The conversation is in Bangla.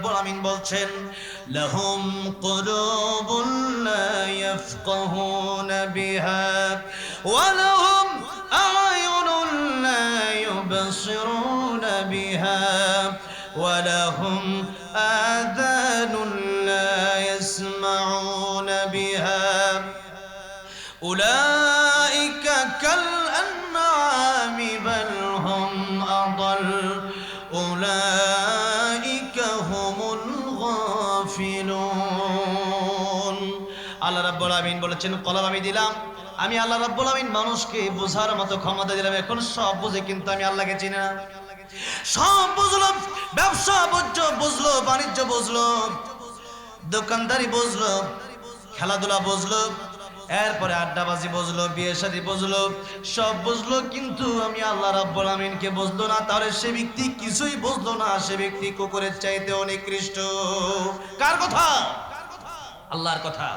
রাব্বুল আমিন বলছেন লাহুম কুলুবুন লা ইয়াফকাহুনা বিহা ওয়া লাহুম আ'য়ুনুন লা ইউবসিরুনা বিহা ওয়া লাহুম আযানুন লা ইয়াসমাউনা বিহা أولئك كالأنعام بل هم أضل أولئك هم الغافلون আল্লাহ রাব্বুল আমিন বলেছেন কলম আমি দিলাম আমি আল্লাহ রাব্বুল আমিন মানুষকে বোঝার মতো ক্ষমতা দিলাম এখন সব বুঝে কিন্তু আমি আল্লাহকে চিনি না সব বুঝলো ব্যবসা বুঝলো বাণিজ্য বুঝলো দোকানদারি বুঝলো খেলাধুলা বুঝলো এরপরে আড্ডাবাজি বুঝলো বিয়ে শাদী বুঝলো সব বুঝলো কিন্তু আমি আল্লাহ রাব্বুল আমিনকে বুঝলো না তাহলে সে ব্যক্তি কিছুই বুঝলো না সে ব্যক্তি কুকুরের চাইতে অনেক নিকৃষ্ট কার কথা আল্লাহর কথা